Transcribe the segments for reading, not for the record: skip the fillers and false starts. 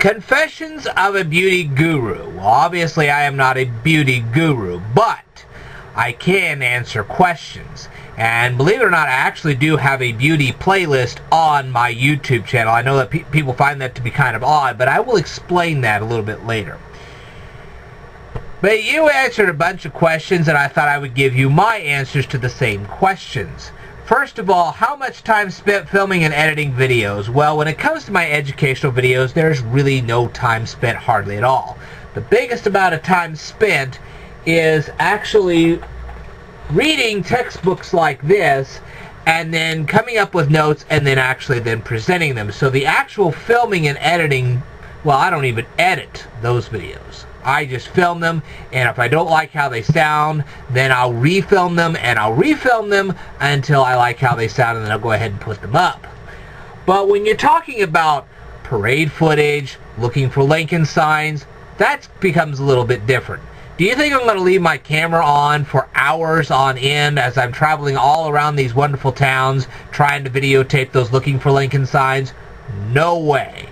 Confessions of a Beauty Guru. Well, obviously I am not a beauty guru, but I can answer questions. And believe it or not, I actually do have a beauty playlist on my YouTube channel. I know that people find that to be kind of odd, but I will explain that a little bit later. But you answered a bunch of questions, and I thought I would give you my answers to the same questions. First of all, how much time spent filming and editing videos? Well, when it comes to my educational videos, there's really no time spent, hardly at all. The biggest amount of time spent is actually reading textbooks like this and then coming up with notes and then actually then presenting them. So the actual filming and editing, well, I don't even edit those videos. I just film them, and if I don't like how they sound, then I'll refilm them, and I'll refilm them until I like how they sound, and then I'll go ahead and put them up. But when you're talking about parade footage, looking for Lincoln signs, that becomes a little bit different. Do you think I'm going to leave my camera on for hours on end as I'm traveling all around these wonderful towns trying to videotape those looking for Lincoln signs? No way.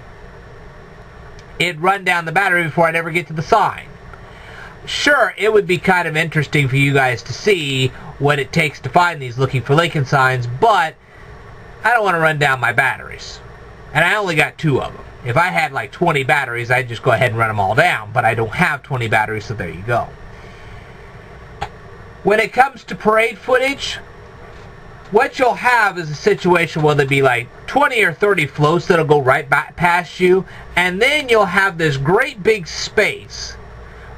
It'd run down the battery before I'd ever get to the sign. Sure, it would be kind of interesting for you guys to see what it takes to find these looking for Lincoln signs, but I don't want to run down my batteries. And I only got 2 of them. If I had like 20 batteries, I'd just go ahead and run them all down, but I don't have 20 batteries, so there you go. When it comes to parade footage, what you'll have is a situation where there'll be like 20 or 30 floats that'll go right back past you, and then you'll have this great big space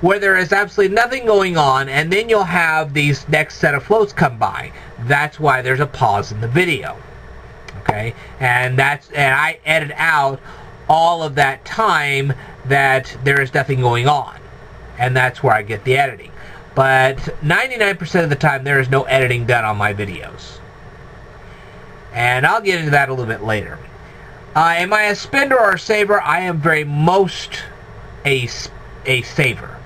where there is absolutely nothing going on, and then you'll have these next set of floats come by. That's why there's a pause in the video. Okay? And I edit out all of that time that there is nothing going on. And that's where I get the editing. But 99% of the time there is no editing done on my videos. And I'll get into that a little bit later. Am I a spender or a saver? I am very most a saver.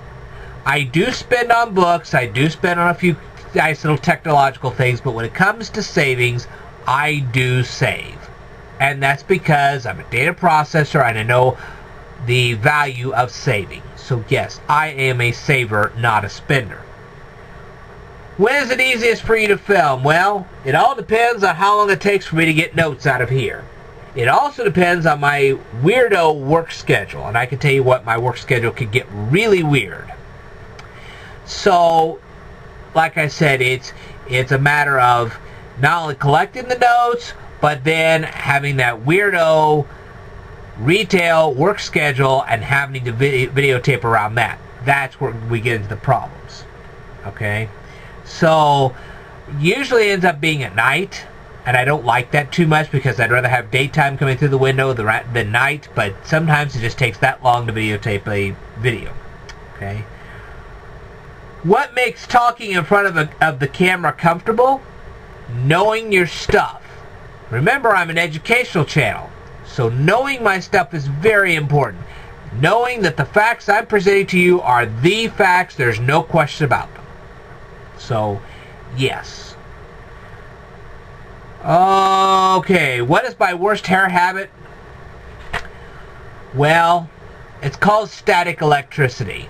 I do spend on books. I do spend on a few nice little technological things. But when it comes to savings, I do save. And that's because I'm a data processor and I know the value of saving. So yes, I am a saver, not a spender. When is it easiest for you to film? Well, it all depends on how long it takes for me to get notes out of here. It also depends on my weirdo work schedule. And I can tell you what, my work schedule can get really weird. So, like I said, it's a matter of not only collecting the notes, but then having that weirdo retail work schedule and having to videotape around that. That's where we get into the problems. Okay? So, usually ends up being at night, and I don't like that too much because I'd rather have daytime coming through the window than night, but sometimes it just takes that long to videotape a video. Okay? What makes talking in front of the camera comfortable? Knowing your stuff. Remember, I'm an educational channel, so knowing my stuff is very important. Knowing that the facts I'm presenting to you are the facts, there's no question about them. So, yes. Okay, what is my worst hair habit? Well, it's called static electricity.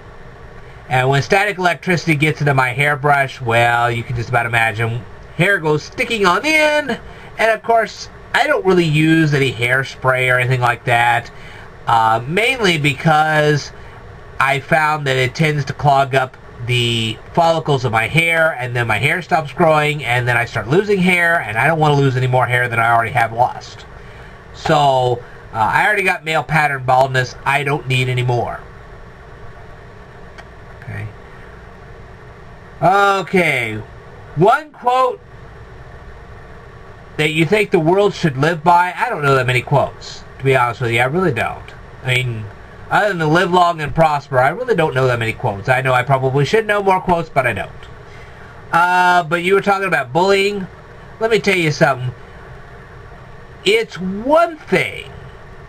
And when static electricity gets into my hairbrush, well, you can just about imagine, hair goes sticking on the end. And of course, I don't really use any hairspray or anything like that. Mainly because I found that it tends to clog up the follicles of my hair, and then my hair stops growing, and then I start losing hair, and I don't want to lose any more hair than I already have lost. So, I already got male pattern baldness. I don't need any more. Okay. Okay. One quote that you think the world should live by? I don't know that many quotes, to be honest with you. I really don't. I mean, other than to live long and prosper, I really don't know that many quotes. I know I probably should know more quotes, but I don't. But you were talking about bullying. Let me tell you something. It's one thing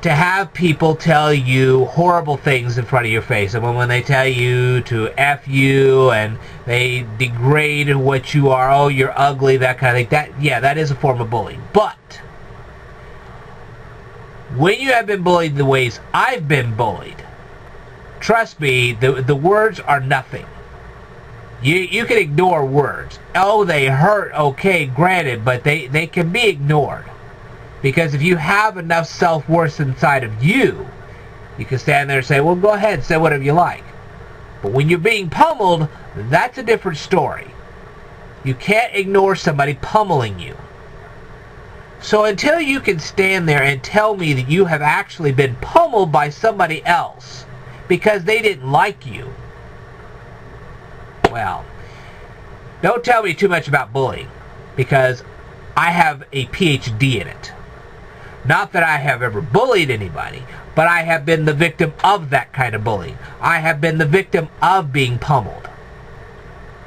to have people tell you horrible things in front of your face. And when they tell you to F you and they degrade what you are, oh, you're ugly, that kind of thing, that is a form of bullying. But When you have been bullied the ways I've been bullied, trust me, the words are nothing. You can ignore words. Oh, they hurt, okay, granted, but they can be ignored. Because if you have enough self-worth inside of you, you can stand there and say, well, go ahead, say whatever you like. But when you're being pummeled, that's a different story. You can't ignore somebody pummeling you. So until you can stand there and tell me that you have actually been pummeled by somebody else because they didn't like you, well, don't tell me too much about bullying, because I have a PhD in it. Not that I have ever bullied anybody, but I have been the victim of that kind of bullying. I have been the victim of being pummeled.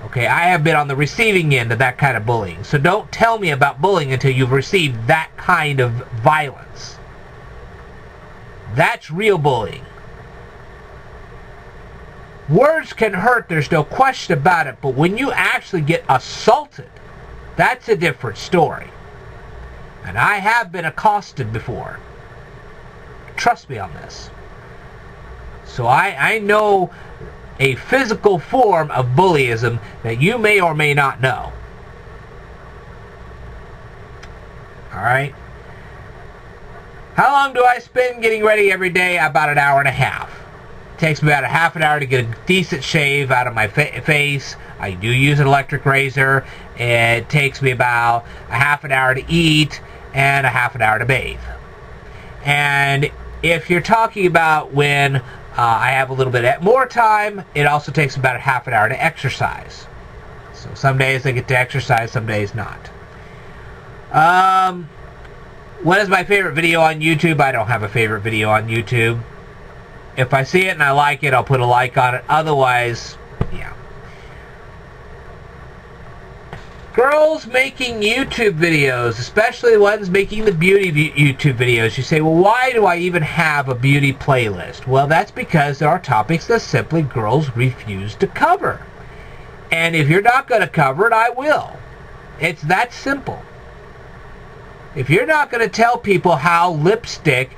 Okay, I have been on the receiving end of that kind of bullying. So don't tell me about bullying until you've received that kind of violence. That's real bullying. Words can hurt, there's no question about it, but when you actually get assaulted, that's a different story. And I have been accosted before. Trust me on this. So I know a physical form of bullyism that you may or may not know. Alright? How long do I spend getting ready every day? About an hour and a half. It takes me about a half an hour to get a decent shave out of my face. I do use an electric razor. It takes me about a half an hour to eat and a half an hour to bathe. And if you're talking about when I have a little bit more time, it also takes about a half an hour to exercise. So some days I get to exercise, some days not. What is my favorite video on YouTube? I don't have a favorite video on YouTube. If I see it and I like it, I'll put a like on it. Otherwise, yeah. Girls making YouTube videos, especially the ones making the beauty YouTube videos. You say, well, why do I even have a beauty playlist? Well, that's because there are topics that simply girls refuse to cover. And if you're not going to cover it, I will. It's that simple. If you're not going to tell people how lipstick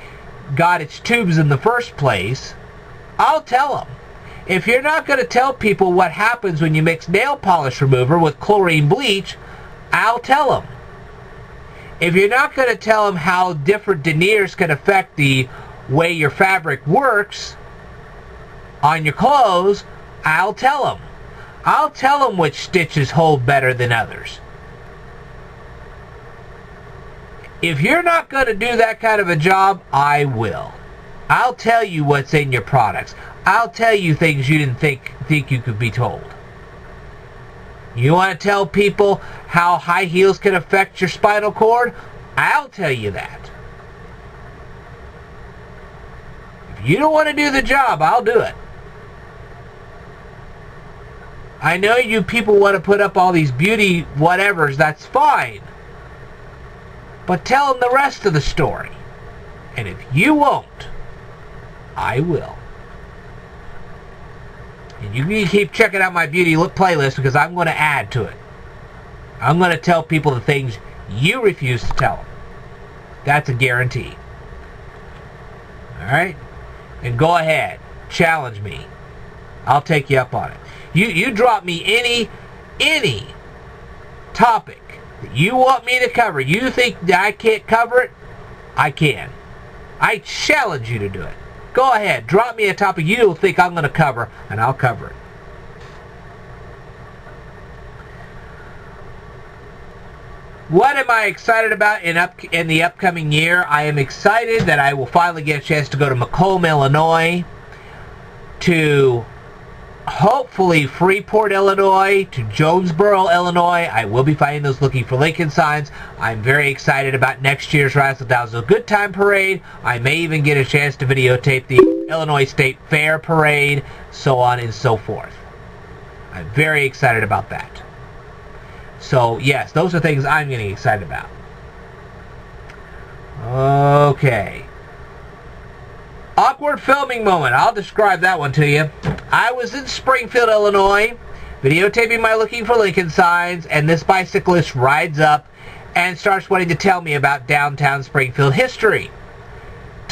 got its tubes in the first place, I'll tell them. If you're not going to tell people what happens when you mix nail polish remover with chlorine bleach, I'll tell them. If you're not going to tell them how different deniers can affect the way your fabric works on your clothes, I'll tell them. I'll tell them which stitches hold better than others. If you're not going to do that kind of a job, I will. I'll tell you what's in your products. I'll tell you things you didn't think you could be told. You want to tell people how high heels can affect your spinal cord? I'll tell you that. If you don't want to do the job, I'll do it. I know you people want to put up all these beauty whatevers, that's fine. But tell them the rest of the story. And if you won't, I will. And you can keep checking out my beauty look playlist, because I'm going to add to it. I'm going to tell people the things you refuse to tell them. That's a guarantee. Alright? And go ahead. Challenge me. I'll take you up on it. You drop me any topic that you want me to cover. You think that I can't cover it? I can. I challenge you to do it. Go ahead. Drop me a topic you don't think I'm going to cover, and I'll cover it. What am I excited about in the upcoming year? I am excited that I will finally get a chance to go to Macomb, Illinois, to hopefully Freeport, Illinois, to Jonesboro, Illinois. I will be finding those looking for Lincoln signs. I'm very excited about next year's Razzle Dazzle Good Time Parade. I may even get a chance to videotape the Illinois State Fair Parade, so on and so forth. I'm very excited about that. So, yes, those are things I'm getting excited about. Okay. Awkward filming moment. I'll describe that one to you. I was in Springfield, Illinois, videotaping my Looking for Lincoln signs, and this bicyclist rides up and starts wanting to tell me about downtown Springfield history.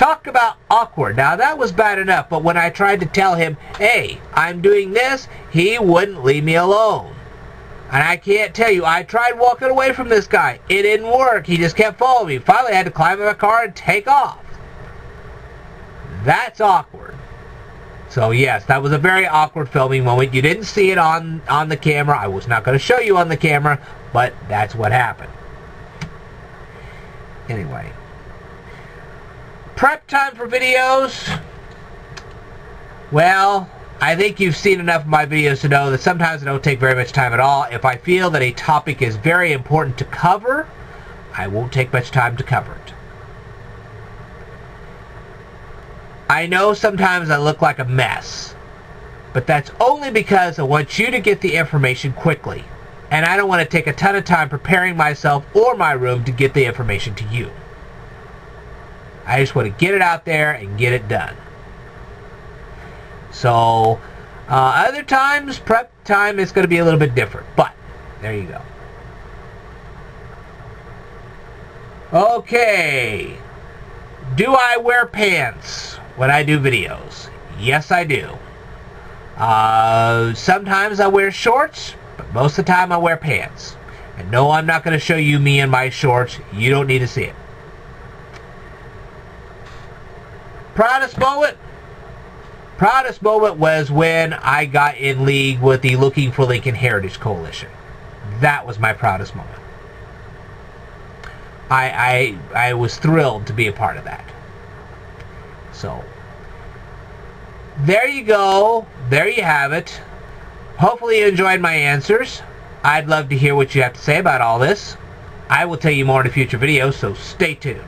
Talk about awkward. Now that was bad enough, but when I tried to tell him, hey, I'm doing this, he wouldn't leave me alone. And I can't tell you, I tried walking away from this guy. It didn't work. He just kept following me. Finally, I had to climb in my car and take off. That's awkward. So yes, that was a very awkward filming moment. You didn't see it on the camera. I was not going to show you on the camera, but that's what happened. Anyway. Prep time for videos. Well, I think you've seen enough of my videos to know that sometimes I don't take very much time at all. If I feel that a topic is very important to cover, I won't take much time to cover it. I know sometimes I look like a mess, but that's only because I want you to get the information quickly, and I don't want to take a ton of time preparing myself or my room to get the information to you. I just want to get it out there and get it done. So, other times, prep time is going to be a little bit different, but there you go. Okay. Do I wear pants when I do videos? Yes, I do. Sometimes I wear shorts, but most of the time I wear pants. And no, I'm not going to show you me in my shorts. You don't need to see it. Proudest moment? Proudest moment was when I got in league with the Looking for Lincoln Heritage Coalition. That was my proudest moment. I was thrilled to be a part of that. So, there you go. There you have it. Hopefully you enjoyed my answers. I'd love to hear what you have to say about all this. I will tell you more in a future video, so stay tuned.